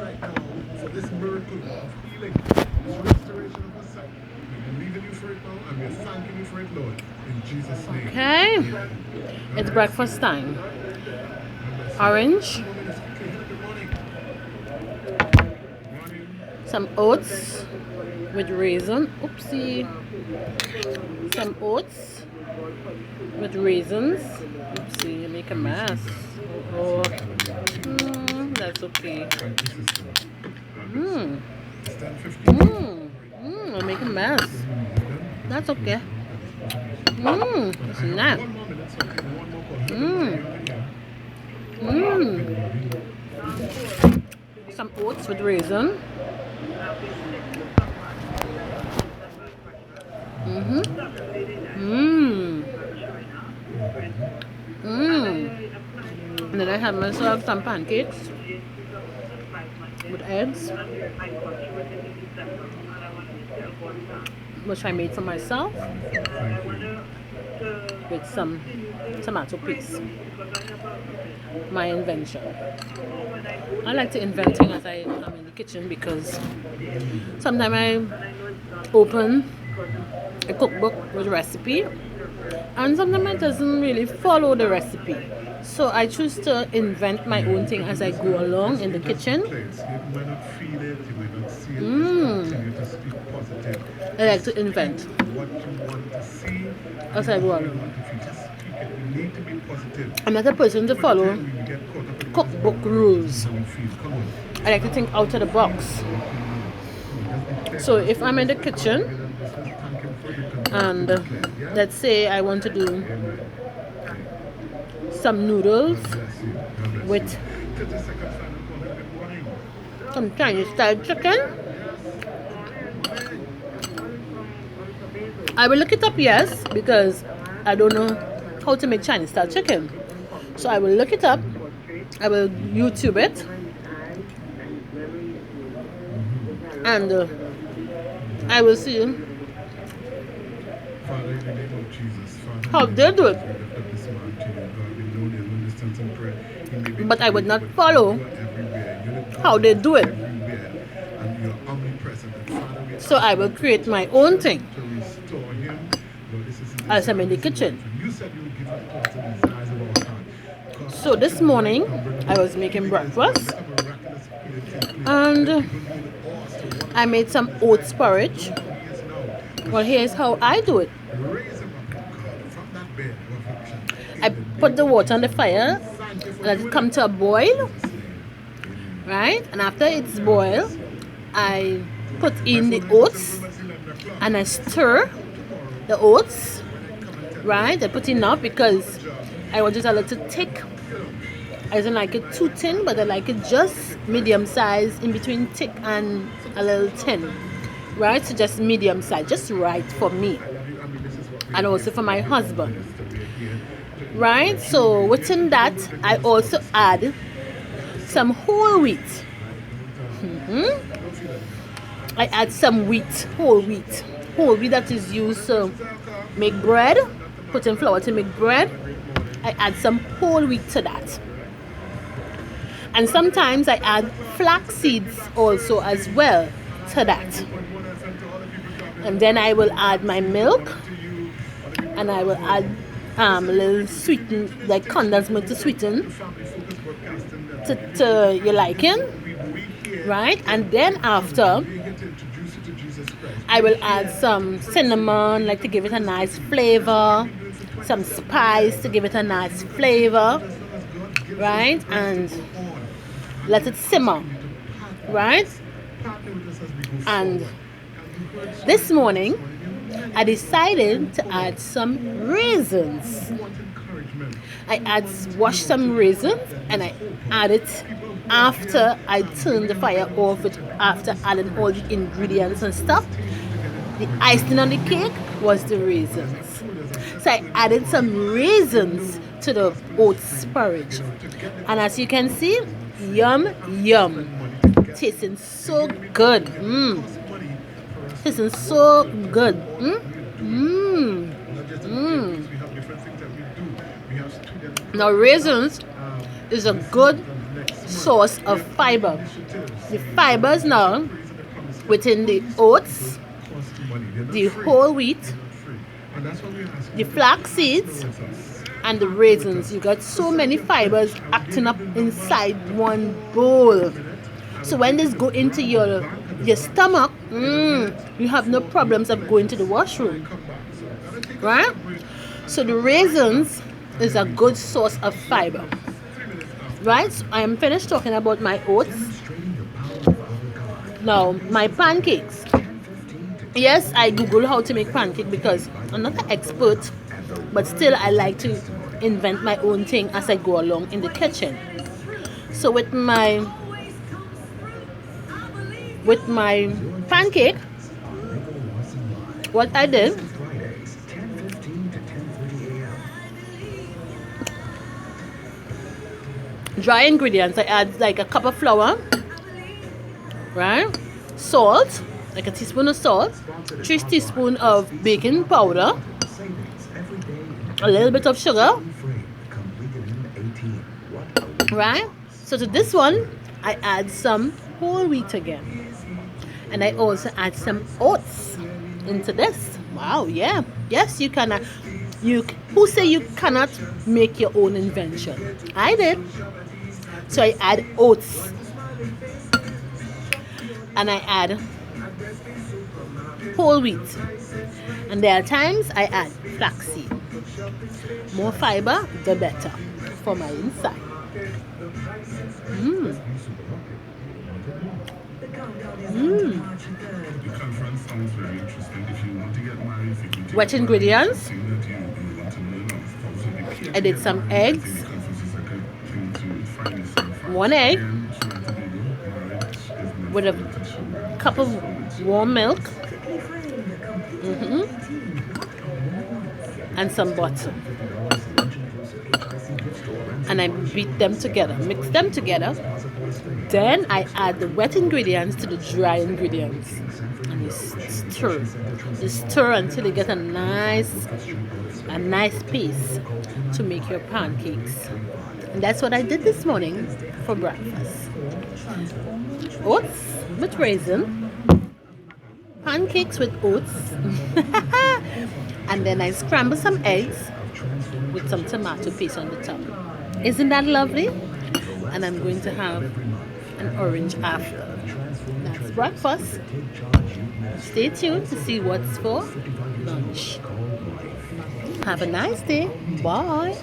right now for this miracle of healing, this restoration of the sight. We're believing you for it now, and we're thanking you for it, Lord. In Jesus' name. Okay. It's breakfast time. Orange. Some oats with raisin. Oopsie. Some oats with raisins. Oopsie, you make a mess. Oh, that's okay. I make a mess. That's okay. It's not. Some oats with raisin. And then I have myself some pancakes with eggs, which I made for myself, with some tomato paste. My invention. I like to invent things as I am in the kitchen, because sometimes I open a cookbook with a recipe and sometimes it doesn't really follow the recipe. So I choose to invent my own thing as I go along in the kitchen. I like to invent as I go along. I'm not a person to follow cookbook rules. I like to think out of the box. So if I'm in the kitchen and let's say I want to do some noodles with some Chinese style chicken, I will look it up, yes, because I don't know how to make Chinese style chicken. So I will look it up, I will YouTube it, and I will see how they do it. But I would not follow how they do it. So I will create my own thing as I'm in the kitchen. So this morning I was making breakfast and I made some oats porridge. Well, here's how I do it. I put the water on the fire and let it come to a boil, right? And after it's boiled, I put in the oats and I stir the oats, right? I put enough because I want it a little thick. I don't like it too thin, but I like it just medium size, in between thick and a little thin, right? So just medium size, just right for me and also for my husband, right? So within that I also add some whole wheat. I add some whole wheat that is used to make bread, put in flour to make bread. I add some whole wheat to that. And sometimes I add flax seeds also as well to that. And then I will add my milk, and I will add a little sweeten, like condensed milk to sweeten to your liking, right? And then after, I will add some cinnamon, like to give it a nice flavor, some spice to give it a nice flavor, right? And let it simmer, right? And this morning I decided to add some raisins. I washed some raisins and I add it after I turn the fire off, after adding all the ingredients and stuff. The icing on the cake was the raisins. So I added some raisins to the oats porridge, and as you can see, yum, tasting so good. Tasting so good. Now raisins is a good source of fiber. the fibers now within the oats, the whole wheat, the flax seeds, and the raisins. You got so many fibers acting up inside one bowl. So when this go into your stomach, you have no problems of going to the washroom, right? So the raisins is a good source of fiber, right? So I am finished talking about my oats. Now my pancakes. Yes, I google how to make pancake because I'm not an expert, but still I like to invent my own thing as I go along in the kitchen. So with my pancake, what I did, dry ingredients, I add like a cup of flour, right? Salt, like a teaspoon of salt, 3 teaspoons of baking powder, a little bit of sugar, right? So to this one, I add some whole wheat again. And I also add some oats into this. Wow, yeah. Yes, you cannot. Who say you cannot make your own invention? I did. So I add oats. And I add whole wheat. And there are times I add flaxseed. More fiber, the better for my inside. Wet ingredients. I did some eggs. 1 egg with a cup of warm milk. And some butter. And I beat them together, mix them together. Then I add the wet ingredients to the dry ingredients. And you stir. You stir until you get a nice piece to make your pancakes. And that's what I did this morning for breakfast. Oats with raisin, pancakes with oats, and then I scramble some eggs with some tomato paste on the top. Isn't that lovely? And I'm going to have an orange after. That's breakfast. Stay tuned to see what's for lunch. Have a nice day. Bye.